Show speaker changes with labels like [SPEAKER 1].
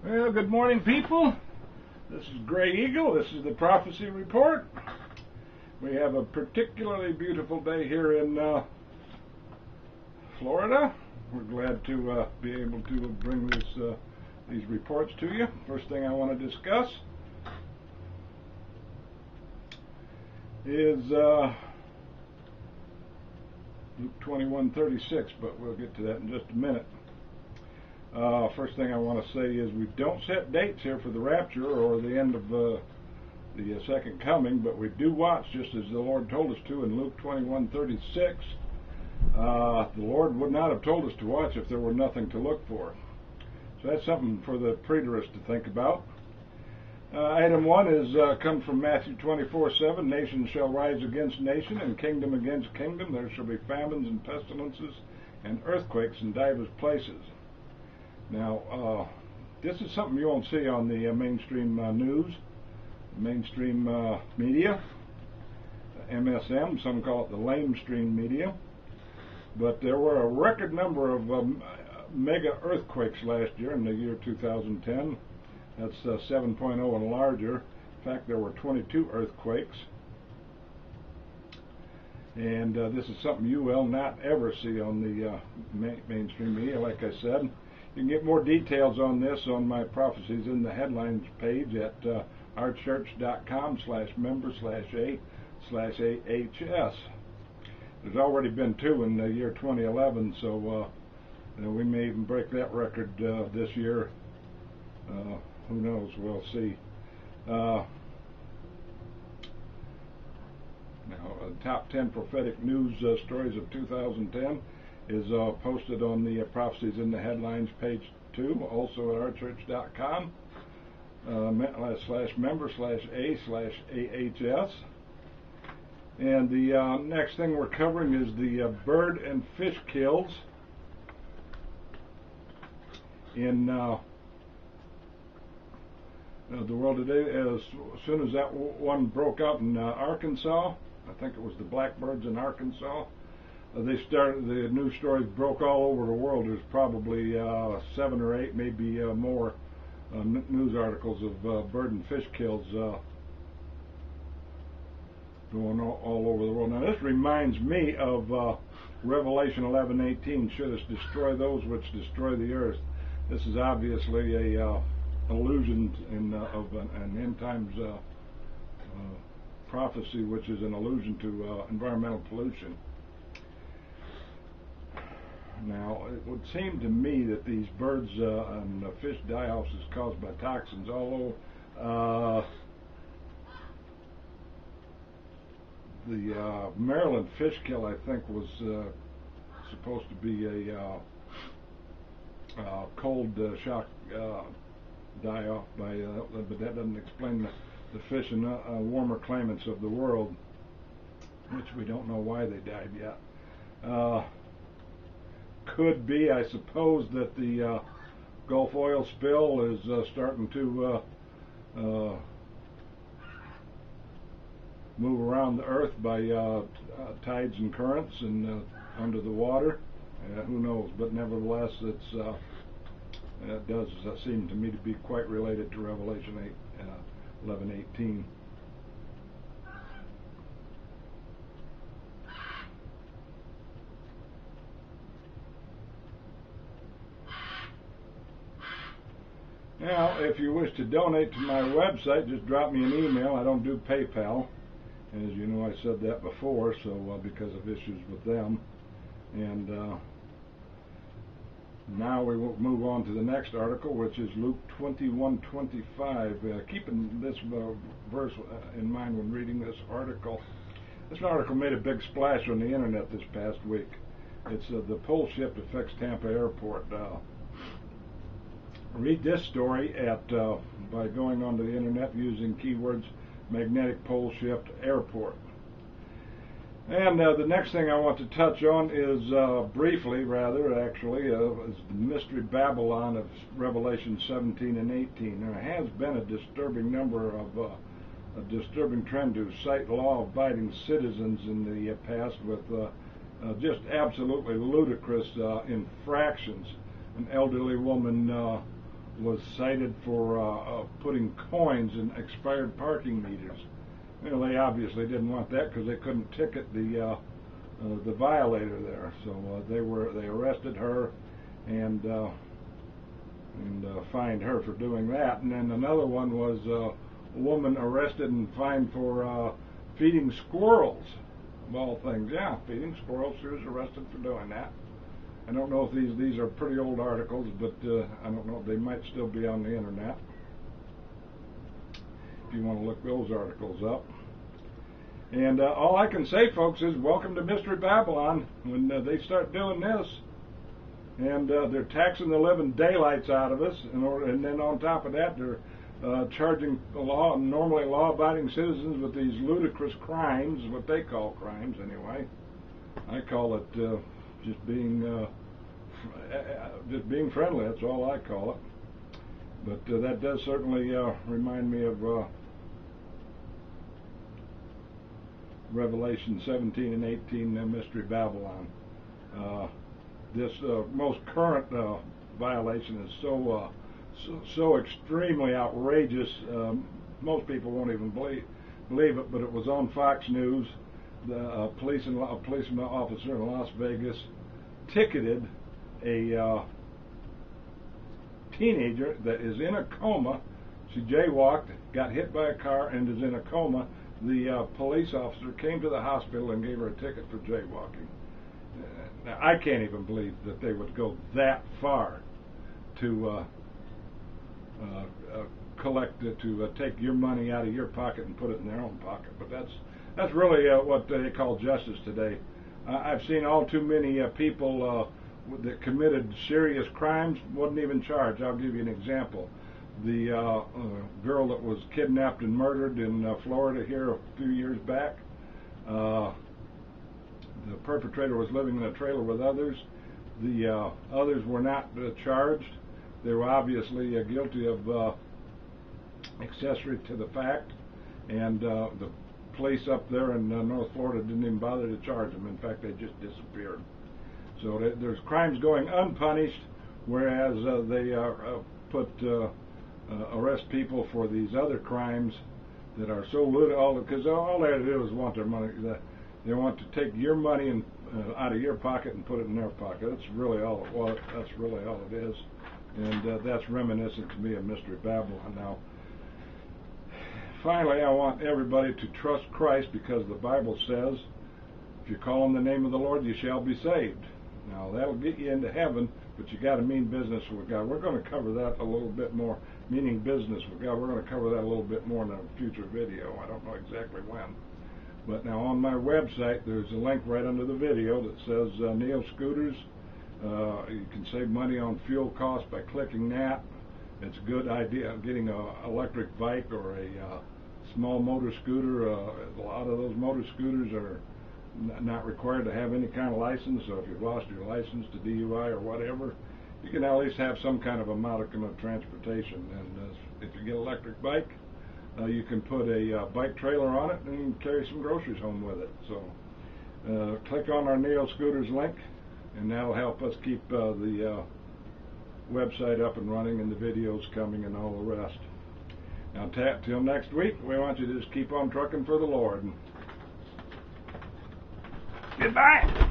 [SPEAKER 1] Well, good morning, people. This is Gray Eagle. This is the Prophecy Report. We have a particularly beautiful day here in Florida. We're glad to be able to bring these reports to you. First thing I want to discuss is Luke 21:36, but we'll get to that in just a minute. First thing I want to say is we don't set dates here for the rapture or the end of the second coming, but we do watch just as the Lord told us to in Luke 21:36. The Lord would not have told us to watch if there were nothing to look for. So that's something for the preterist to think about. Item 1 is comes from Matthew 24:7. Nation shall rise against nation, and kingdom against kingdom. There shall be famines and pestilences and earthquakes in divers places. Now, this is something you won't see on the mainstream news, mainstream media, MSM, some call it the lamestream media. But there were a record number of mega earthquakes last year in the year 2010. That's 7.0 and larger. In fact, there were 22 earthquakes. And this is something you will not ever see on the mainstream media, like I said. You can get more details on this on my Prophecies in the Headlines page at ourchurch.com/member/A/AHS. There's already been 2 in the year 2011, so we may even break that record this year. Who knows? We'll see. Now, top 10 prophetic news stories of 2010 is posted on the Prophecies in the Headlines page 2, also at ourchurch.com /member/A/AHS. And the next thing we're covering is the bird and fish kills in the world today. As soon as that one broke out in Arkansas, I think it was the blackbirds in Arkansas, they started, the news stories broke all over the world. There's probably 7 or 8, maybe more news articles of bird and fish kills going all over the world. Now this reminds me of Revelation 11:18. Should us destroy those which destroy the earth. This is obviously a allusion of an end times prophecy, which is an allusion to environmental pollution. Now, it would seem to me that these birds and fish die-offs is caused by toxins. Although the Maryland fish kill, I think, was supposed to be a cold shock die-off by, but that doesn't explain the fish in warmer climates of the world, which we don't know why they died yet. Could be, I suppose, that the Gulf oil spill is starting to move around the earth by tides and currents and under the water. Who knows? But nevertheless, it does seem to me to be quite related to Revelation 11:18. Now, if you wish to donate to my website, just drop me an email. I don't do PayPal. As you know, I said that before, so because of issues with them. And now we will move on to the next article, which is Luke 21:25. Keeping this verse in mind when reading this article. This article made a big splash on the internet this past week. It's the pole shift affects Tampa Airport. Read this story by going onto the internet using keywords magnetic pole shift airport. And the next thing I want to touch on is briefly, is the mystery Babylon of Revelation 17 and 18. There has been a disturbing trend to cite law-abiding citizens in the past with just absolutely ludicrous infractions. An elderly woman was cited for putting coins in expired parking meters. Well, they obviously didn't want that because they couldn't ticket the violator there. So they arrested her and fined her for doing that. And then another one was a woman arrested and fined for feeding squirrels, of all things. Yeah, feeding squirrels. She was arrested for doing that. I don't know if these are pretty old articles, but I don't know. They might still be on the internet if you want to look those articles up. And all I can say, folks, is welcome to Mystery Babylon. When they start doing this, and they're taxing the living daylights out of us, and then on top of that, they're charging normally law-abiding citizens with these ludicrous crimes, what they call crimes anyway. I call it just being friendly. That's all I call it. But that does certainly remind me of Revelation 17 and 18, Mystery Babylon. This most current violation is so extremely outrageous. Most people won't even believe it, but it was on Fox News. A policeman officer in Las Vegas ticketed a teenager that is in a coma. She jaywalked, got hit by a car, and is in a coma. The police officer came to the hospital and gave her a ticket for jaywalking. Now, I can't even believe that they would go that far to take your money out of your pocket and put it in their own pocket. But that's really what they call justice today. I've seen all too many people that committed serious crimes wasn't even charged. I'll give you an example. The girl that was kidnapped and murdered in Florida here a few years back, the perpetrator was living in a trailer with others. The others were not charged. They were obviously guilty of accessory to the fact, and the police up there in North Florida didn't even bother to charge them. In fact, they just disappeared. So there's crimes going unpunished, whereas they arrest people for these other crimes that are so little, because all they do is want their money. They want to take your money and out of your pocket and put it in their pocket. That's really all it was. That's really all it is, and that's reminiscent to me of Mystery Babylon. Now, finally, I want everybody to trust Christ, because the Bible says, if you call on the name of the Lord, you shall be saved. Now, that'll get you into heaven, but you got to mean business with God. We're going to cover that a little bit more, meaning business with God. We're going to cover that a little bit more in a future video. I don't know exactly when. But now on my website, there's a link right under the video that says Neo Scooters. You can save money on fuel costs by clicking that. It's a good idea. Getting an electric bike or a small motor scooter. A lot of those motor scooters are not required to have any kind of license. So if you've lost your license to DUI or whatever, you can at least have some kind of a modicum of transportation. And if you get an electric bike, you can put a bike trailer on it and carry some groceries home with it. So click on our Neo Scooters link, and that'll help us keep the website up and running and the videos coming and all the rest. Now, till next week, we want you to just keep on trucking for the Lord. Goodbye.